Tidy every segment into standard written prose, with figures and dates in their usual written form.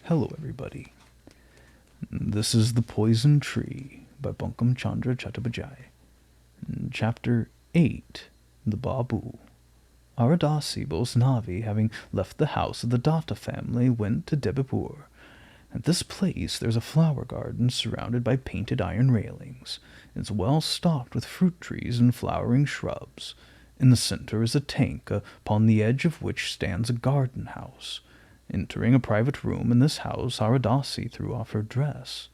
Hello, everybody. This is The Poison Tree by Bankim Chandra Chattopadhyay. Chapter 8, The Babu. Aradasi Bosnavi, having left the house of the Datta family, went to Debipur. At this place there's a flower garden surrounded by painted iron railings. It's well stocked with fruit trees and flowering shrubs. In the center is a tank, upon the edge of which stands a garden house. Entering a private room in this house, Aradasi threw off her dress.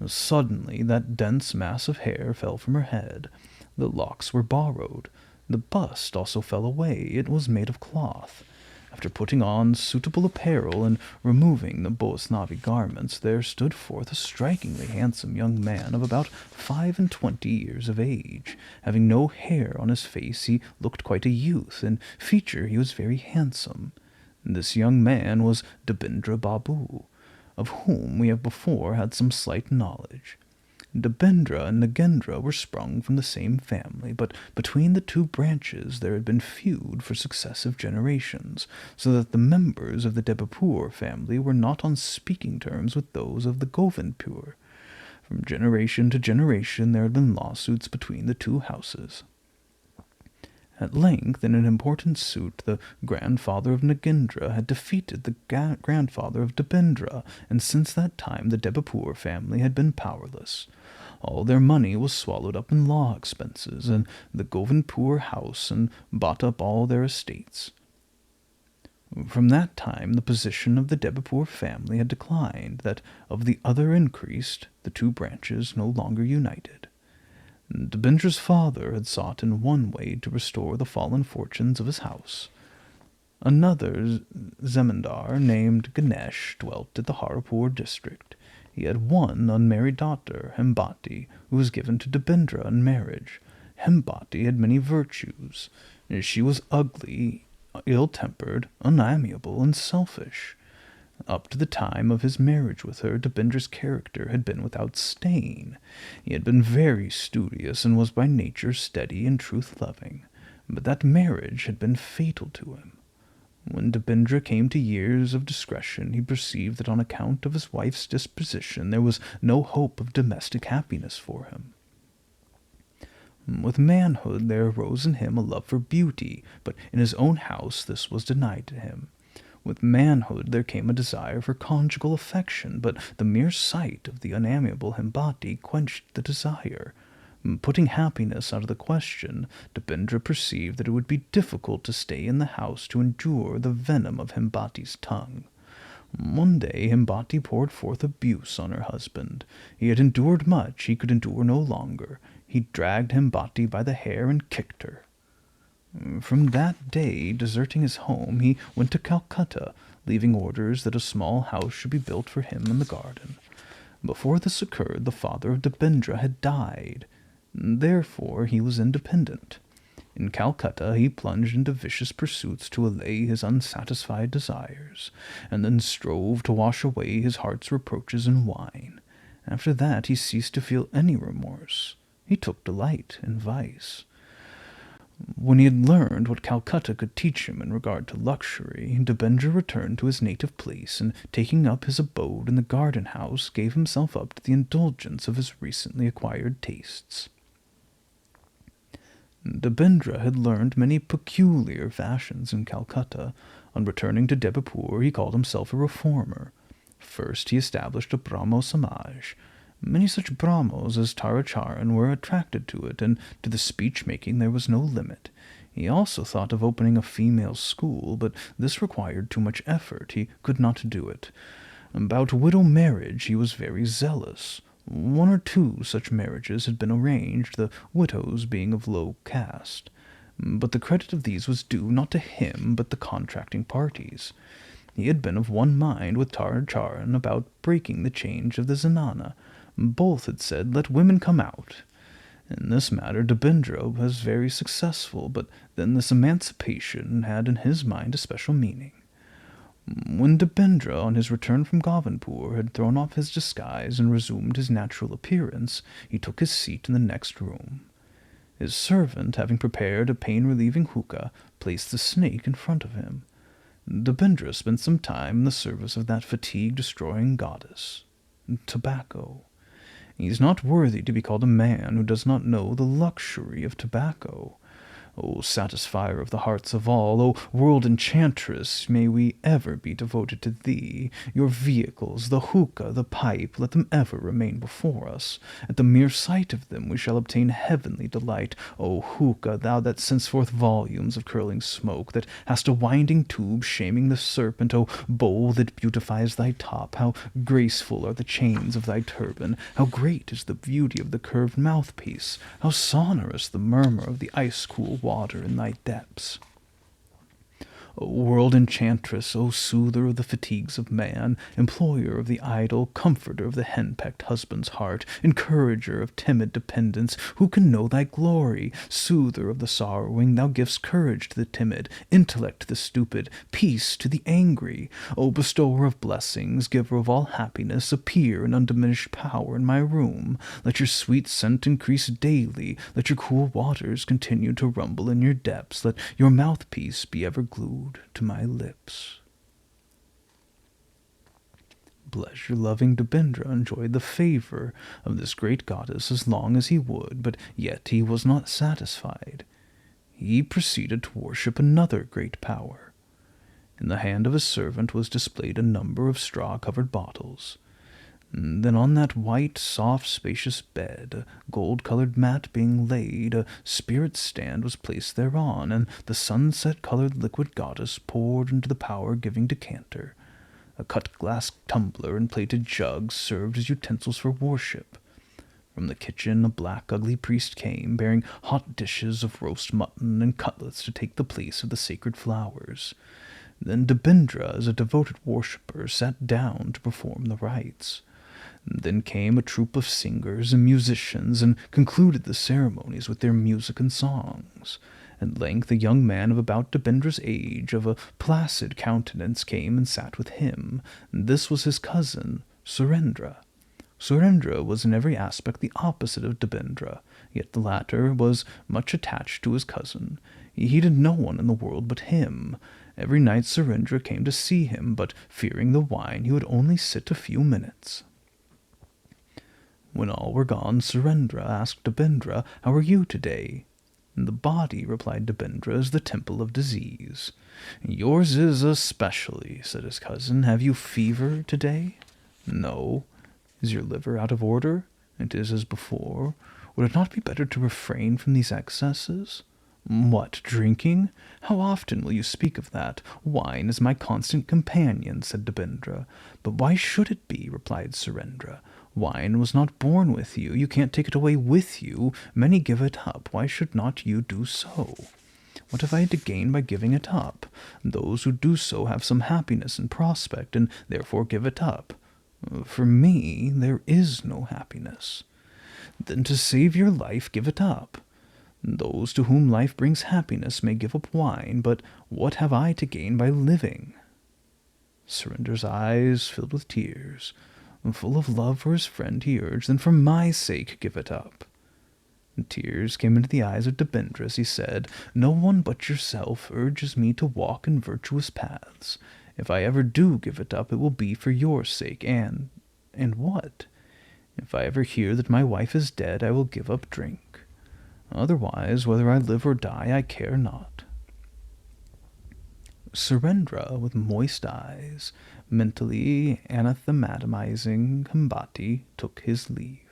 Suddenly that dense mass of hair fell from her head. The locks were borrowed. The bust also fell away. It was made of cloth. After putting on suitable apparel and removing the Bosnavi garments, there stood forth a strikingly handsome young man of about 25 years of age. Having no hair on his face, he looked quite a youth. In feature he was very handsome. This young man was Debendra Babu, of whom we have before had some slight knowledge. Debendra and Nagendra were sprung from the same family, but between the two branches there had been feud for successive generations, so that the members of the Debipur family were not on speaking terms with those of the Govindpur. From generation to generation there had been lawsuits between the two houses. At length, in an important suit, the grandfather of Nagendra had defeated the grandfather of Debendra, and since that time the Debipur family had been powerless. All their money was swallowed up in law expenses, and the Govindpur house and bought up all their estates. From that time the position of the Debipur family had declined, that of the other increased, the two branches no longer united. Debendra's father had sought in one way to restore the fallen fortunes of his house. Another zemindar named Ganesh dwelt at the Harapur district. He had one unmarried daughter, Hembati, who was given to Debendra in marriage. Hembati had many virtues. She was ugly, ill-tempered, unamiable, and selfish. Up to the time of his marriage with her, Debendra's character had been without stain. He had been very studious and was by nature steady and truth-loving, but that marriage had been fatal to him. When Debendra came to years of discretion, he perceived that on account of his wife's disposition there was no hope of domestic happiness for him. With manhood there arose in him a love for beauty, but in his own house this was denied to him. With manhood there came a desire for conjugal affection, but the mere sight of the unamiable Hembati quenched the desire. Putting happiness out of the question, Debendra perceived that it would be difficult to stay in the house to endure the venom of Hembati's tongue. One day Hembati poured forth abuse on her husband. He had endured much, he could endure no longer. He dragged Hembati by the hair and kicked her. From that day, deserting his home, he went to Calcutta, leaving orders that a small house should be built for him in the garden. Before this occurred, the father of Debendra had died. Therefore he was independent. In Calcutta he plunged into vicious pursuits to allay his unsatisfied desires, and then strove to wash away his heart's reproaches in wine. After that he ceased to feel any remorse. He took delight in vice. When he had learned what Calcutta could teach him in regard to luxury, Debendra returned to his native place, and taking up his abode in the garden house, gave himself up to the indulgence of his recently acquired tastes. Debendra had learned many peculiar fashions in Calcutta. On returning to Debipur, he called himself a reformer. First he established a Brahmo Samaj. Many such Brahmos as Taracharan were attracted to it, and to the speech-making there was no limit. He also thought of opening a female school, but this required too much effort. He could not do it. About widow marriage he was very zealous. 1 or 2 such marriages had been arranged, the widows being of low caste. But the credit of these was due not to him, but the contracting parties. He had been of one mind with Taracharan about breaking the change of the zenana. Both had said, "Let women come out." In this matter Debendra was very successful, but then this emancipation had in his mind a special meaning. When Debendra, on his return from Govindpur, had thrown off his disguise and resumed his natural appearance, he took his seat in the next room. His servant, having prepared a pain-relieving hookah, placed the snake in front of him. Devendra spent some time in the service of that fatigue-destroying goddess, tobacco. He is not worthy to be called a man who does not know the luxury of tobacco. O satisfier of the hearts of all, O world enchantress, may we ever be devoted to thee. Your vehicles, the hookah, the pipe, let them ever remain before us. At the mere sight of them we shall obtain heavenly delight. O hookah, thou that sends forth volumes of curling smoke, that hast a winding tube shaming the serpent, O bowl that beautifies thy top, how graceful are the chains of thy turban, how great is the beauty of the curved mouthpiece, how sonorous the murmur of the ice-cool water in thy depths. O world enchantress, O soother of the fatigues of man, employer of the idle, comforter of the henpecked husband's heart, encourager of timid dependents, who can know thy glory? Soother of the sorrowing, thou givest courage to the timid, intellect to the stupid, peace to the angry. O bestower of blessings, giver of all happiness, appear in undiminished power in my room. Let your sweet scent increase daily, let your cool waters continue to rumble in your depths, let your mouthpiece be ever glued to my lips. Pleasure-loving Devendra enjoyed the favor of this great goddess as long as he would, but yet he was not satisfied. He proceeded to worship another great power. In the hand of a servant was displayed a number of straw-covered bottles. Then on that white, soft, spacious bed, a gold-colored mat being laid, a spirit stand was placed thereon, and the sunset-colored liquid goddess poured into the power-giving decanter. A cut-glass tumbler and plated jug served as utensils for worship. From the kitchen a black, ugly priest came, bearing hot dishes of roast mutton and cutlets to take the place of the sacred flowers. Then Devendra, as a devoted worshipper, sat down to perform the rites. Then came a troop of singers and musicians, and concluded the ceremonies with their music and songs. At length a young man of about Devendra's age, of a placid countenance, came and sat with him. This was his cousin, Surendra. Surendra was in every aspect the opposite of Devendra, yet the latter was much attached to his cousin. He heeded no one in the world but him. Every night Surendra came to see him, but fearing the wine, he would only sit a few minutes. When all were gone, Surendra asked Devendra, "How are you today?" "The body," replied Devendra, "is the temple of disease." "Yours is especially," said his cousin. "Have you fever today?" "No." "Is your liver out of order?" "It is as before." "Would it not be better to refrain from these excesses?" "What, drinking? How often will you speak of that? Wine is my constant companion," said Devendra. "But why should it be?" replied Surendra. "Wine was not born with you. You can't take it away with you. Many give it up. Why should not you do so?" "What have I to gain by giving it up? Those who do so have some happiness in prospect, and therefore give it up. For me, there is no happiness." "Then to save your life, give it up. Those to whom life brings happiness may give up wine, but what have I to gain by living?" Surendra's eyes filled with tears. Full of love for his friend, he urged, "Then for my sake give it up." The tears came into the eyes of Devendra as he said, "No one but yourself urges me to walk in virtuous paths. If I ever do give it up, it will be for your sake, and what? If I ever hear that my wife is dead, I will give up drink. Otherwise, whether I live or die, I care not." Surendra, with moist eyes, mentally anathematizing Hambati, took his leave.